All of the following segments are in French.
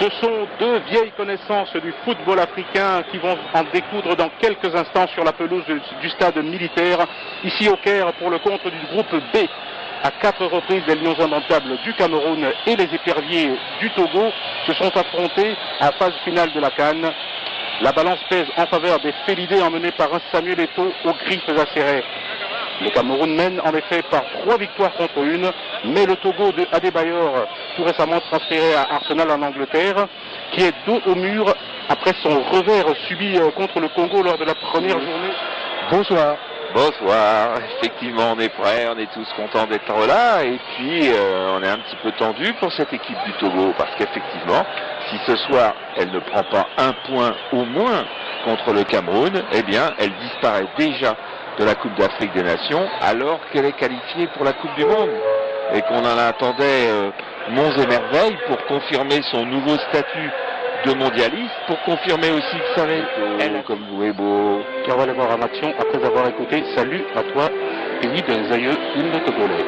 Ce sont deux vieilles connaissances du football africain qui vont en découdre dans quelques instants sur la pelouse du stade militaire, ici au Caire, pour le compte du groupe B. À 4 reprises, les Lions indomptables du Cameroun et les éperviers du Togo se sont affrontés à la phase finale de la CAN. La balance pèse en faveur des Félidés emmenés par un Samuel Eto'o aux griffes acérées. Le Cameroun mène en effet par 3 victoires contre 1, mais le Togo de Adebayor, tout récemment transféré à Arsenal en Angleterre, qui est dos au mur après son revers subi contre le Congo lors de la première journée. Bonsoir. Bonsoir, effectivement on est prêts, on est tous contents d'être là et puis on est un petit peu tendu pour cette équipe du Togo parce qu'effectivement si ce soir elle ne prend pas un point au moins contre le Cameroun, eh bien elle disparaît déjà de la Coupe d'Afrique des Nations alors qu'elle est qualifiée pour la Coupe du Monde et qu'on en attendait monts et merveilles pour confirmer son nouveau statut de mondialiste, pour confirmer aussi que ça va être comme vous est beau. Qui va les voir en action après avoir écouté Salut à toi, pays des aïeux, hymne togolais.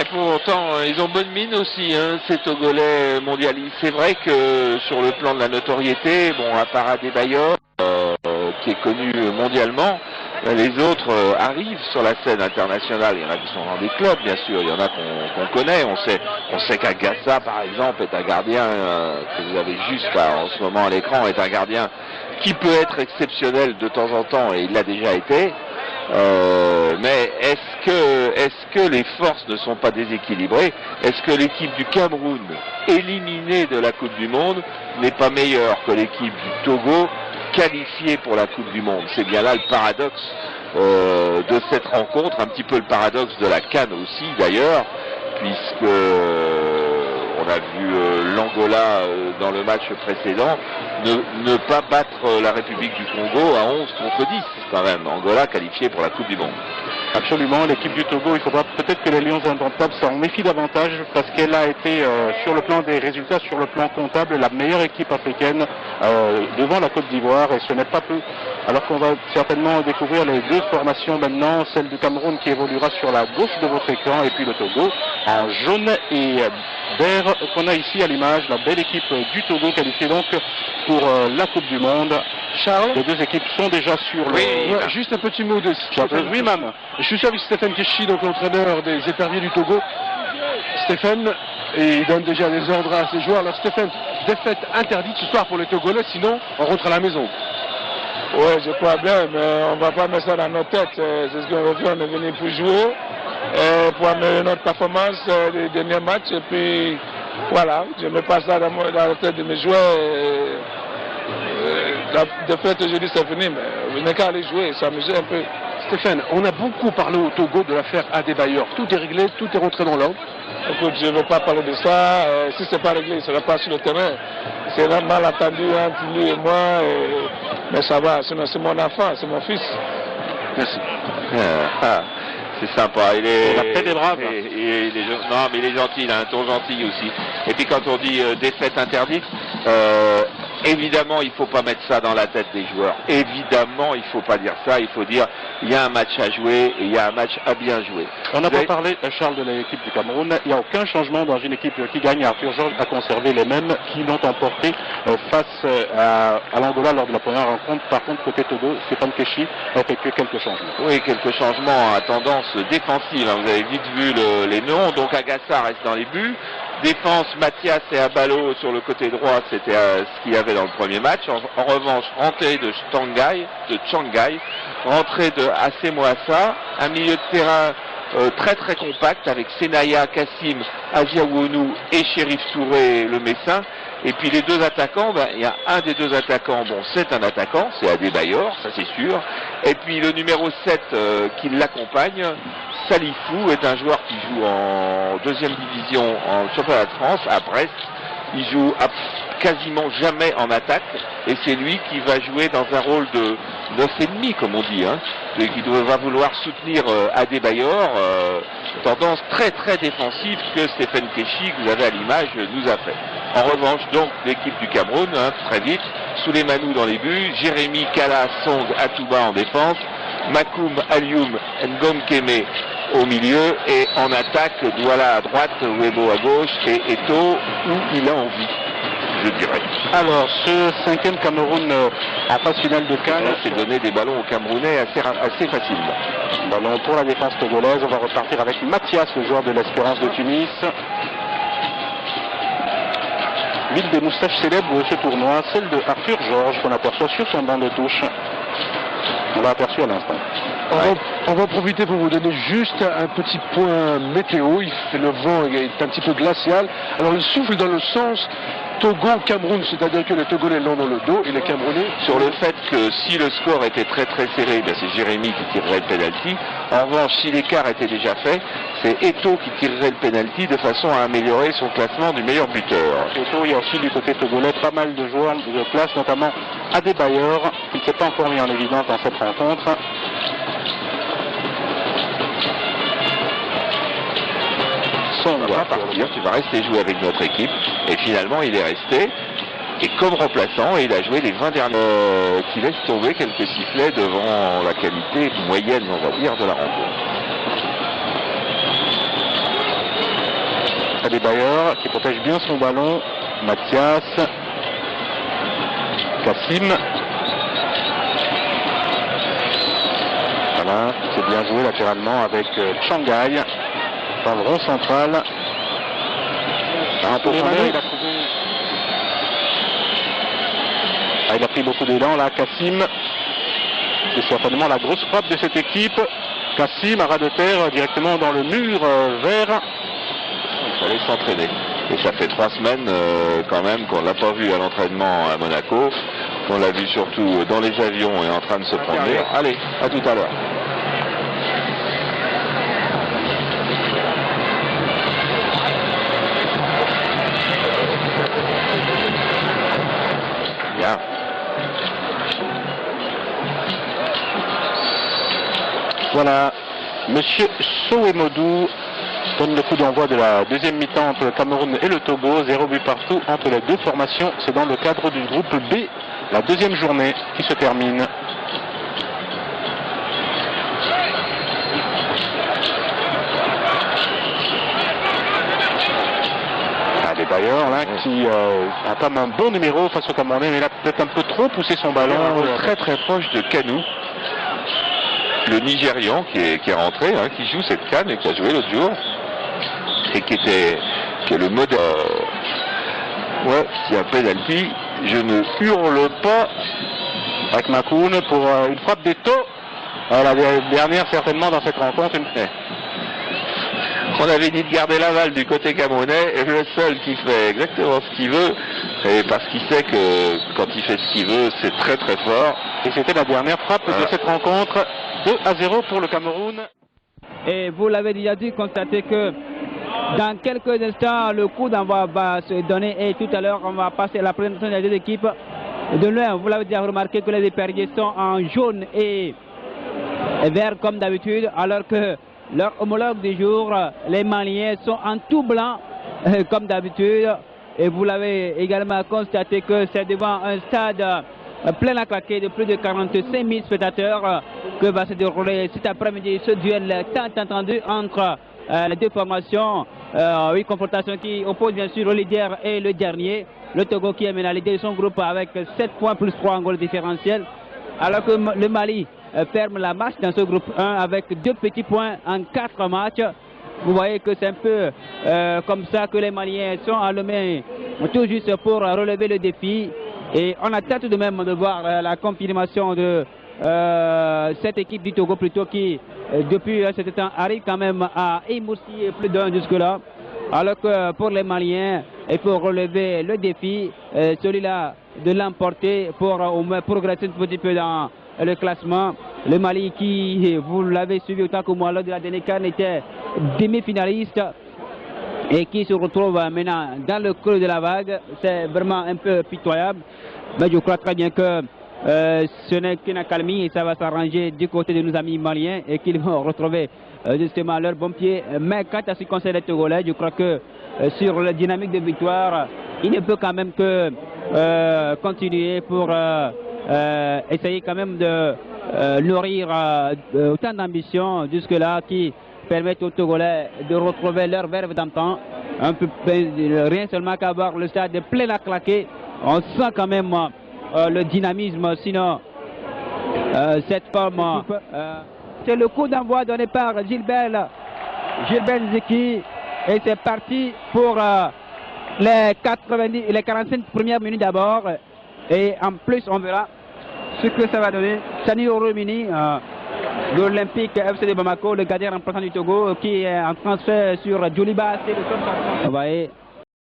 Pourtant, ils ont bonne mine aussi, hein, ces Togolais mondialistes. C'est vrai que sur le plan de la notoriété, bon, à part Adebayor, qui est connu mondialement, les autres arrivent sur la scène internationale. Il y en a qui sont dans des clubs, bien sûr. Il y en a qu'on connaît. On sait qu'Agassa, par exemple, est un gardien que vous avez juste en ce moment à l'écran, est un gardien qui peut être exceptionnel de temps en temps, et il l'a déjà été. Mais est-ce que les forces ne sont pas déséquilibrées? Est-ce que l'équipe du Cameroun, éliminée de la Coupe du Monde, n'est pas meilleure que l'équipe du Togo, qualifiée pour la Coupe du Monde? C'est bien là le paradoxe de cette rencontre, un petit peu le paradoxe de la CAN aussi d'ailleurs, puisque on a vu l'Angola dans le match précédent ne pas battre la République du Congo à 11 contre 10 quand même. Angola qualifiée pour la Coupe du Monde. Absolument, l'équipe du Togo, il faudra peut-être que les Lions indomptables s'en méfient davantage parce qu'elle a été sur le plan des résultats, sur le plan comptable, la meilleure équipe africaine devant la Côte d'Ivoire et ce n'est pas peu. Alors qu'on va certainement découvrir les deux formations maintenant, celle du Cameroun qui évoluera sur la gauche de votre écran et puis le Togo en jaune et vert qu'on a ici à l'image, la belle équipe du Togo qualifiée donc pour la Coupe du Monde. Charles, les deux équipes sont déjà sur le... Oui, juste un petit mot de Stéphane. Oui, mam. Je suis avec Stéphane Keshi, donc l'entraîneur des éperviers du Togo. Stéphane, et il donne déjà des ordres à ses joueurs. Alors Stéphane, défaite interdite ce soir pour les Togolais, sinon on rentre à la maison. Oui, je crois bien, mais on ne va pas mettre ça dans nos têtes. C'est ce qu'on veut faire, on est venu pour jouer, pour améliorer notre performance des derniers matchs. Et puis, voilà, je ne mets pas ça dans la tête de mes joueurs. La défaite aujourd'hui, c'est fini, mais vous n'avez qu'à aller jouer, s'amuser un peu. Stéphane, on a beaucoup parlé au Togo de l'affaire Adebayor. Tout est réglé, tout est rentré dans l'ordre. Écoute, je ne veux pas parler de ça. Si ce n'est pas réglé, il ne sera pas sur le terrain. C'est un malentendu entre lui et moi. Mais ça va, c'est mon enfant, c'est mon fils. Merci. C'est sympa, il est... La paix des braves. Non, mais il est gentil, il a un ton gentil aussi. Et puis quand on dit défaite interdite, évidemment, il ne faut pas mettre ça dans la tête des joueurs. Évidemment, il ne faut pas dire ça. Il faut dire, il y a un match à jouer et il y a un match à bien jouer. On n'a pas parlé, Charles, de l'équipe du Cameroun. Il n'y a aucun changement dans une équipe qui gagne. Arthur Georges a conservé les mêmes qui l'ont emporté face à l'Angola lors de la première rencontre. Par contre, côté Togo, Stéphane Keshi a effectué quelques changements. Oui, quelques changements à tendance défensive. Vous avez vite vu les noms. Donc Agassa reste dans les buts. Défense, Mathias et Abalo sur le côté droit, c'était ce qu'il y avait dans le premier match. En revanche, rentrée de Shanghai, rentrée de Asemoasa, un milieu de terrain très très compact avec Senaya, Kassim, Aziawonu et Chérif Touré, le Messin. Et puis les deux attaquants, il y a un des deux attaquants, bon c'est un attaquant, c'est Adebayor, ça c'est sûr. Et puis le numéro 7 qui l'accompagne, Salifou, est un joueur qui joue en deuxième division en championnat de France à Brest. Il joue quasiment jamais en attaque et c'est lui qui va jouer dans un rôle de 9,5 comme on dit, hein, et qui va vouloir soutenir Adebayor, tendance très très défensive que Stéphane Keshi, que vous avez à l'image, nous a fait. En revanche donc l'équipe du Cameroun, hein, très vite, Souleymane dans les buts, Jérémy, Kala, Song, Atouba en défense, Makoum, Alioum, Ngom Keme au milieu et en attaque Douala à droite, Webo à gauche et Eto où il a envie, je dirais. Alors, ce 5e Cameroun en phase finale de CAN, c'est donner des ballons aux Camerounais assez facilement. Ballon pour la défense togolaise. On va repartir avec Mathias, le joueur de l'Espérance de Tunis. L'une des moustaches célèbres de ce tournoi, celle de Arthur Georges, qu'on aperçoit sur son banc de touche. On l'a aperçu à l'instant. On va profiter pour vous donner juste un petit point météo. Le vent est un petit peu glacial. Alors il souffle dans le sens Togo-Cameroun, c'est-à-dire que les Togolais l'ont dans le dos et les Camerounais sur le fait que si le score était très très serré, c'est Jérémy qui tirerait le penalty. En revanche, si l'écart était déjà fait, c'est Eto qui tirerait le penalty de façon à améliorer son classement du meilleur buteur. Eto, il y a aussi du côté togolais pas mal de joueurs de classe, notamment Adebayor, qui ne s'est pas encore mis en évidence dans cette rencontre. On va partir, tu vas rester jouer avec notre équipe et finalement il est resté et comme remplaçant et il a joué les 20 derniers qui laisse tomber quelques sifflets devant la qualité moyenne on va dire de la rencontre. Adebayor qui protège bien son ballon, Mathias, Kassim. Voilà, c'est bien joué latéralement avec Shanghai. Rond central. Il a pris beaucoup d'élan là, Kassim. C'est certainement la grosse frappe de cette équipe. Kassim, à ras de terre, directement dans le mur vert. Il fallait s'entraîner. Et ça fait 3 semaines quand même qu'on ne l'a pas vu à l'entraînement à Monaco. On l'a vu surtout dans les avions et en train de se promener. Allez, à tout à l'heure. Voilà, Monsieur Sowemodu donne le coup d'envoi de la deuxième mi-temps entre le Cameroun et le Togo, 0 but partout entre les deux formations. C'est dans le cadre du groupe B, la deuxième journée qui se termine. D'ailleurs, là, qui entame un bon numéro face au Camerounais, mais il a peut-être un peu trop poussé son ballon. Très très proche de Kanou, le Nigérian qui est rentré, hein, qui joue cette CAN et qui a joué l'autre jour, et qui est le modèle. Qui a penalty. Je ne hurle pas. Avec Makoun pour une frappe d'Eto. La dernière certainement dans cette rencontre. On avait dit de garder la balle du côté camerounais et le seul qui fait exactement ce qu'il veut, et parce qu'il sait que quand il fait ce qu'il veut, c'est très très fort. Et c'était la dernière frappe de cette rencontre, 2-0 pour le Cameroun. Et vous l'avez déjà dû constater que dans quelques instants, le coup d'envoi va se donner et tout à l'heure, on va passer à la présentation des deux équipes. De loin, vous l'avez déjà remarqué que les éperviers sont en jaune et vert comme d'habitude, alors que leurs homologues du jour, les Maliens, sont en tout blanc comme d'habitude. Et vous l'avez également constaté que c'est devant un stade plein à craquer de plus de 45 000 spectateurs que va se dérouler cet après-midi ce duel tant attendu entre les deux formations. Oui, confrontation qui oppose bien sûr le leader et le dernier. Le Togo qui est maintenant leader de son groupe avec 7 points plus 3 en goal différentiel. Alors que le Mali ferme la marche dans ce groupe 1 avec 2 petits points en 4 matchs. Vous voyez que c'est un peu comme ça que les Maliens sont allumés tout juste pour relever le défi. Et on attend tout de même de voir la confirmation de cette équipe du Togo plutôt qui, depuis un certain temps, arrive quand même à émoustiller plus d'un jusque-là. Alors que pour les Maliens, il faut relever le défi, celui-là de l'emporter pour au moins progresser un petit peu dans le classement. Le Mali qui, vous l'avez suivi autant que moi lors de la dernière CAN, était demi-finaliste et qui se retrouve maintenant dans le creux de la vague. C'est vraiment un peu pitoyable, mais je crois très bien que ce n'est qu'une accalmie et ça va s'arranger du côté de nos amis maliens et qu'ils vont retrouver justement leur bon pied. Mais quant à ce qui concerne les Togolais, je crois que sur la dynamique de victoire, il ne peut quand même que continuer pour essayer quand même de nourrir autant d'ambition jusque-là qui permettent aux Togolais de retrouver leur verve d'antan. Un peu, rien seulement qu'avoir le stade plein à claquer. On sent quand même le dynamisme, sinon cette forme. C'est le coup d'envoi donné par Gilbert Zeki et c'est parti pour les 45 premières minutes d'abord et en plus on verra ce que ça va donner. Sani Oromini de l'Olympique FC de Bamako, le gardien remplaçant du Togo qui est en transfert sur Djoliba. Vous voyez